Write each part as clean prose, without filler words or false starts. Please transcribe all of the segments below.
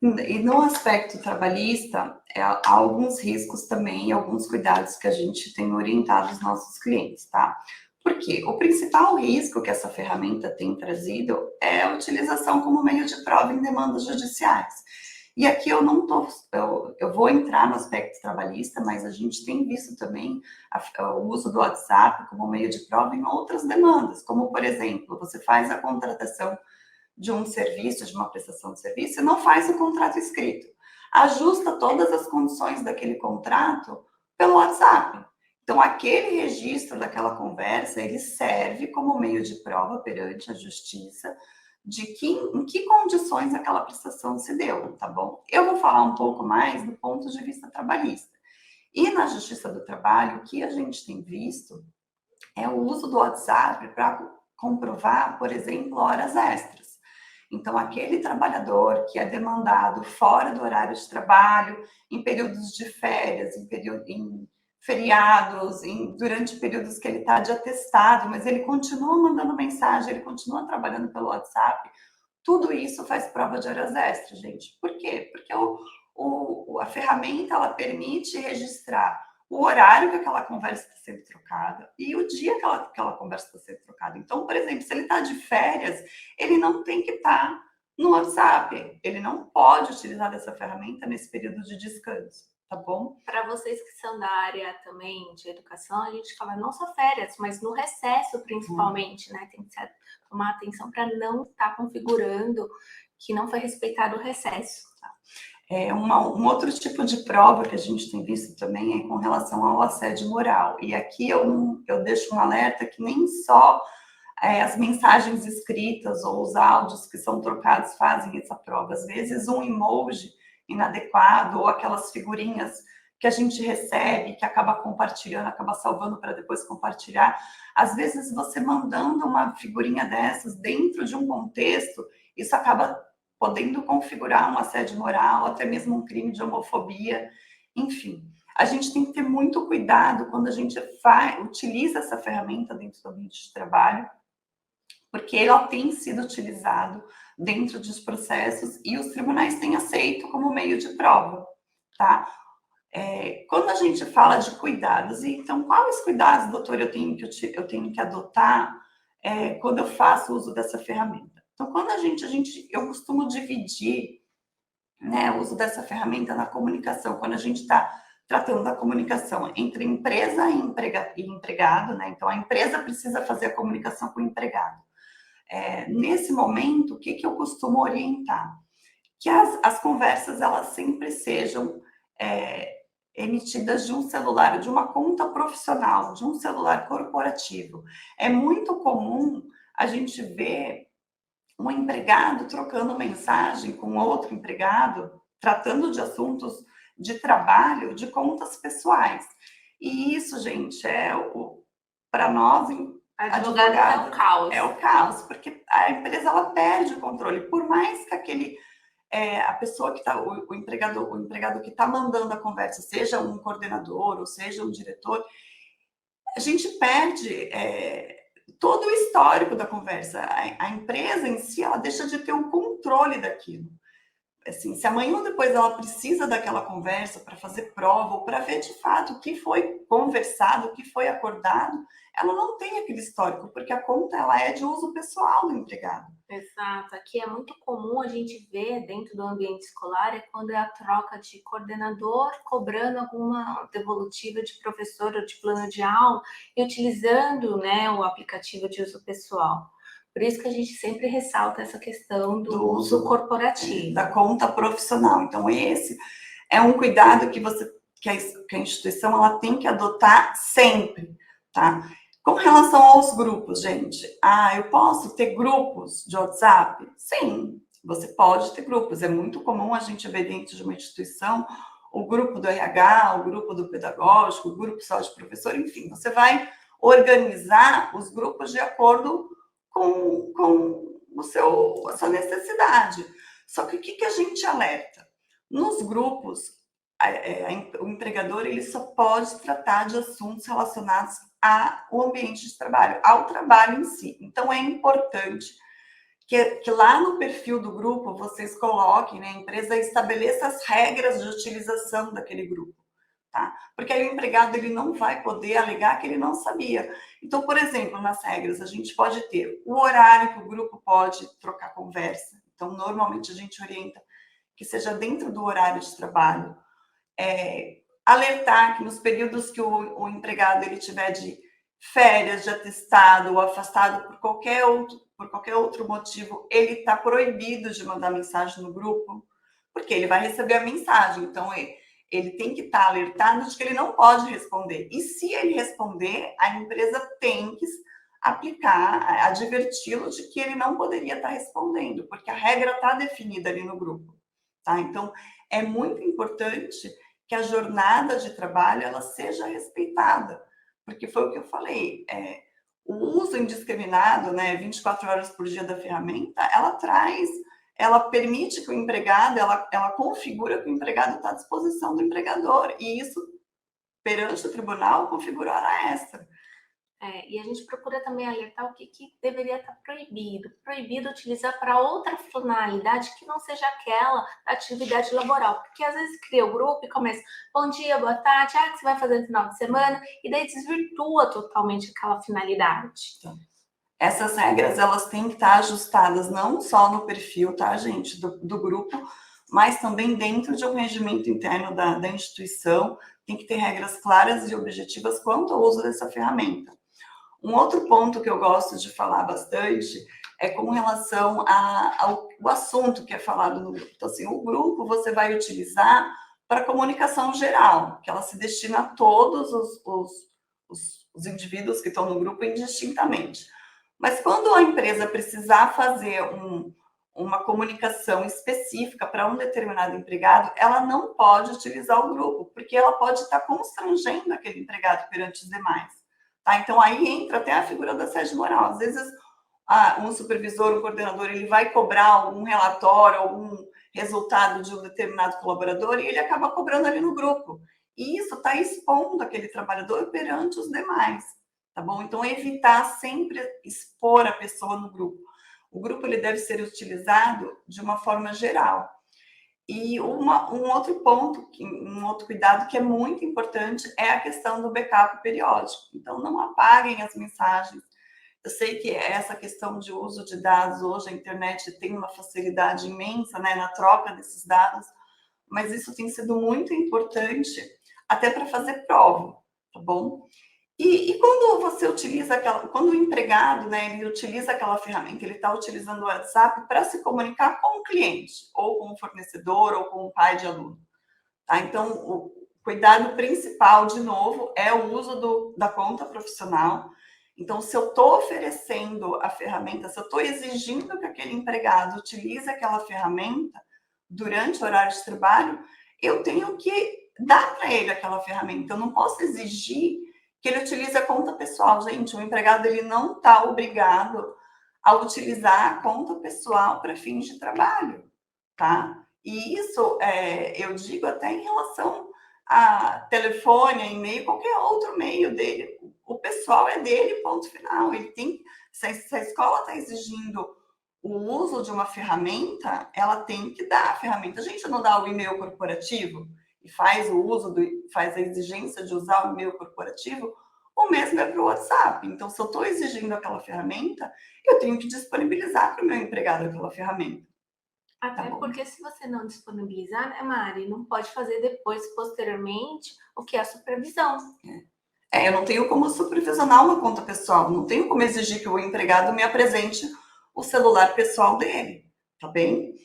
E no aspecto trabalhista, há alguns riscos também e alguns cuidados que a gente tem orientado os nossos clientes, tá? Porque o principal risco que essa ferramenta tem trazido é a utilização como meio de prova em demandas judiciais. E aqui eu não tô, eu vou entrar no aspecto trabalhista, mas a gente tem visto também o uso do WhatsApp como meio de prova em outras demandas, como por exemplo, você faz a contratação de um serviço, de uma prestação de serviço, e não faz o contrato escrito. Ajusta todas as condições daquele contrato pelo WhatsApp. Então, aquele registro daquela conversa, ele serve como meio de prova perante a justiça de em que condições aquela prestação se deu, tá bom? Eu vou falar um pouco mais do ponto de vista trabalhista. E na Justiça do Trabalho, o que a gente tem visto é o uso do WhatsApp para comprovar, por exemplo, horas extras. Então, aquele trabalhador que é demandado fora do horário de trabalho, em períodos de férias, em feriados, durante períodos que ele está de atestado, mas ele continua mandando mensagem, ele continua trabalhando pelo WhatsApp, tudo isso faz prova de horas extras, gente. Por quê? Porque a ferramenta ela permite registrar o horário que aquela conversa está sendo trocada e o dia que aquela conversa está sendo trocada. Então, por exemplo, se ele está de férias, ele não tem que estar no WhatsApp, ele não pode utilizar dessa ferramenta nesse período de descanso, tá bom? Para vocês que são da área também de educação, a gente fala não só férias, mas no recesso principalmente, né? Tem que tomar atenção para não estar configurando que não foi respeitado o recesso. Um outro tipo de prova que a gente tem visto também é com relação ao assédio moral. E aqui eu deixo um alerta que nem só as mensagens escritas ou os áudios que são trocados fazem essa prova. Às vezes um emoji inadequado ou aquelas figurinhas que a gente recebe, que acaba compartilhando, acaba salvando para depois compartilhar. Às vezes você mandando uma figurinha dessas dentro de um contexto, isso acaba podendo configurar um assédio moral, até mesmo um crime de homofobia, enfim. A gente tem que ter muito cuidado quando a gente utiliza essa ferramenta dentro do ambiente de trabalho, porque ela tem sido utilizado dentro dos processos e os tribunais têm aceito como meio de prova, tá? Quando a gente fala de cuidados, então quais cuidados, doutor, eu tenho que adotar quando eu faço uso dessa ferramenta? Então, quando eu costumo dividir, né, o uso dessa ferramenta na comunicação, quando a gente está tratando da comunicação entre empresa e empregado, né? Então, a empresa precisa fazer a comunicação com o empregado. Nesse momento, o que eu costumo orientar? Que as conversas, elas sempre sejam emitidas de um celular, de uma conta profissional, de um celular corporativo. É muito comum a gente ver um empregado trocando mensagem com outro empregado, tratando de assuntos de trabalho, de contas pessoais. E isso, gente, para nós, advogado é o caos. É o caos, porque a empresa ela perde o controle. Por mais que a pessoa que está, o empregado que está mandando a conversa, seja um coordenador ou seja um diretor, a gente perde todo o histórico da conversa. A empresa em si, ela deixa de ter o controle daquilo. Assim, se amanhã ou depois ela precisa daquela conversa para fazer prova ou para ver de fato o que foi conversado, o que foi acordado, ela não tem aquele histórico, porque a conta ela é de uso pessoal do empregado. Exato. Aqui é muito comum a gente ver dentro do ambiente escolar quando é a troca de coordenador cobrando alguma devolutiva de professor ou de plano de aula e utilizando, né, o aplicativo de uso pessoal. Por isso que a gente sempre ressalta essa questão do uso corporativo. Da conta profissional. Então, esse é um cuidado que a instituição ela tem que adotar sempre, tá? Com relação aos grupos, gente, eu posso ter grupos de WhatsApp? Sim, você pode ter grupos. É muito comum a gente ver dentro de uma instituição o grupo do RH, o grupo do pedagógico, o grupo só de professor, enfim, você vai organizar os grupos de acordo com a sua necessidade. Só que o que a gente alerta? Nos grupos, o empregador ele só pode tratar de assuntos relacionados ao ambiente de trabalho, ao trabalho em si. Então, é importante que lá no perfil do grupo vocês coloquem, né, a empresa estabeleça as regras de utilização daquele grupo, tá? Porque aí o empregado ele não vai poder alegar que ele não sabia. Então, por exemplo, nas regras a gente pode ter o horário que o grupo pode trocar conversa. Então, normalmente a gente orienta que seja dentro do horário de trabalho. Alertar que nos períodos que o empregado ele tiver de férias, de atestado ou afastado por qualquer outro motivo, ele está proibido de mandar mensagem no grupo, porque ele vai receber a mensagem. Então, ele tem que estar alertado de que ele não pode responder. E se ele responder, a empresa tem que aplicar, adverti-lo de que ele não poderia estar respondendo, porque a regra está definida ali no grupo, tá? Então, é muito importante que a jornada de trabalho ela seja respeitada, porque foi o que eu falei, o uso indiscriminado, né, 24 horas por dia da ferramenta, ela permite que o empregado, ela configura que o empregado está à disposição do empregador, e isso, perante o tribunal, configura hora extra. E a gente procura também alertar o que deveria estar proibido. Proibido utilizar para outra finalidade que não seja aquela atividade laboral. Porque às vezes cria o grupo e começa, bom dia, boa tarde, o que você vai fazer no final de semana? E daí desvirtua totalmente aquela finalidade. Então, essas regras, elas têm que estar ajustadas não só no perfil, tá, gente, do grupo, mas também dentro de um regimento interno da instituição. Tem que ter regras claras e objetivas quanto ao uso dessa ferramenta. Um outro ponto que eu gosto de falar bastante é com relação ao assunto que é falado no grupo. Então, assim, o grupo você vai utilizar para comunicação geral, que ela se destina a todos os indivíduos que estão no grupo indistintamente. Mas quando a empresa precisar fazer uma comunicação específica para um determinado empregado, ela não pode utilizar o grupo, porque ela pode estar constrangendo aquele empregado perante os demais. Tá? Então, aí entra até a figura da assédio moral. Às vezes, um supervisor, um coordenador, ele vai cobrar algum relatório, algum resultado de um determinado colaborador e ele acaba cobrando ali no grupo. E isso está expondo aquele trabalhador perante os demais, tá bom? Então, evitar sempre expor a pessoa no grupo. O grupo ele deve ser utilizado de uma forma geral. E um outro ponto, um outro cuidado que é muito importante é a questão do backup periódico. Então, não apaguem as mensagens. Eu sei que essa questão de uso de dados, hoje a internet tem uma facilidade imensa, né, na troca desses dados, mas isso tem sido muito importante até para fazer prova, tá bom? E quando você utiliza quando o empregado, né, ele utiliza aquela ferramenta, ele está utilizando o WhatsApp para se comunicar com o cliente, ou com o fornecedor, ou com o pai de aluno. Tá? Então, o cuidado principal, de novo, é o uso da conta profissional. Então, se eu estou oferecendo a ferramenta, se eu estou exigindo que aquele empregado utilize aquela ferramenta durante o horário de trabalho, eu tenho que dar para ele aquela ferramenta. Eu não posso exigir que ele utilize a conta pessoal. Gente, o empregado ele não está obrigado a utilizar a conta pessoal para fins de trabalho, tá? E isso, eu digo até em relação a telefone, e-mail, qualquer outro meio dele. O pessoal é dele, ponto final. Ele tem, se a escola está exigindo o uso de uma ferramenta, ela tem que dar a ferramenta. A gente não dá o e-mail corporativo e faz o uso, faz a exigência de usar o e-mail corporativo, o mesmo é para o WhatsApp. Então, se eu estou exigindo aquela ferramenta, eu tenho que disponibilizar para o meu empregado aquela ferramenta. Até porque se você não disponibilizar, né, Mari, não pode fazer depois, posteriormente, o que é a supervisão. Eu não tenho como supervisionar uma conta pessoal, não tenho como exigir que o empregado me apresente o celular pessoal dele, tá bem?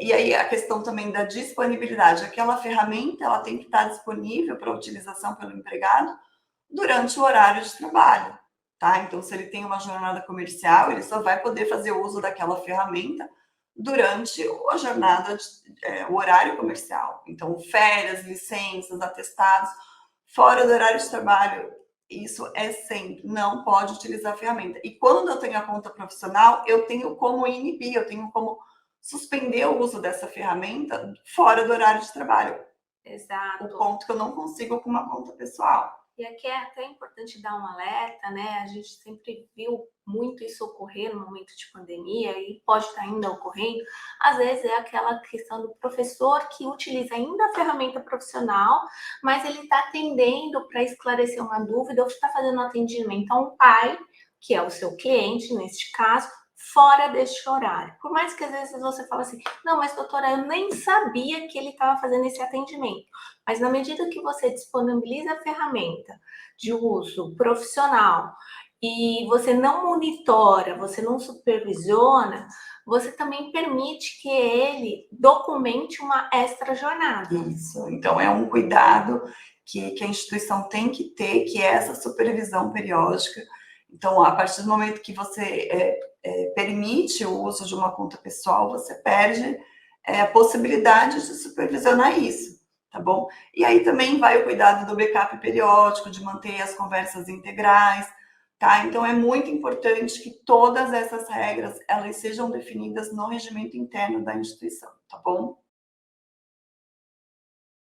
E aí a questão também da disponibilidade, aquela ferramenta ela tem que estar disponível para utilização pelo empregado durante o horário de trabalho, tá? Então, se ele tem uma jornada comercial, ele só vai poder fazer uso daquela ferramenta durante a jornada, o horário comercial. Então, férias, licenças, atestados, fora do horário de trabalho, isso é sempre, não pode utilizar a ferramenta. E quando eu tenho a conta profissional, eu tenho como inibir, eu tenho como suspender o uso dessa ferramenta fora do horário de trabalho. Exato. O ponto que eu não consigo com uma conta pessoal. E aqui é até importante dar um alerta, né? A gente sempre viu muito isso ocorrer no momento de pandemia e pode estar ainda ocorrendo. Às vezes é aquela questão do professor que utiliza ainda a ferramenta profissional, mas ele está atendendo para esclarecer uma dúvida ou está fazendo um atendimento a um pai, que é o seu cliente, neste caso, fora deste horário. Por mais que às vezes você fala assim, não, mas doutora, eu nem sabia que ele estava fazendo esse atendimento. Mas na medida que você disponibiliza a ferramenta de uso profissional e você não monitora, você não supervisiona, você também permite que ele documente uma extra jornada. Isso, então é um cuidado que a instituição tem que ter, que é essa supervisão periódica. Então, a partir do momento que você permite o uso de uma conta pessoal, você perde a possibilidade de supervisionar isso, tá bom? E aí também vai o cuidado do backup periódico, de manter as conversas integrais, tá? Então, é muito importante que todas essas regras, elas sejam definidas no regimento interno da instituição, tá bom?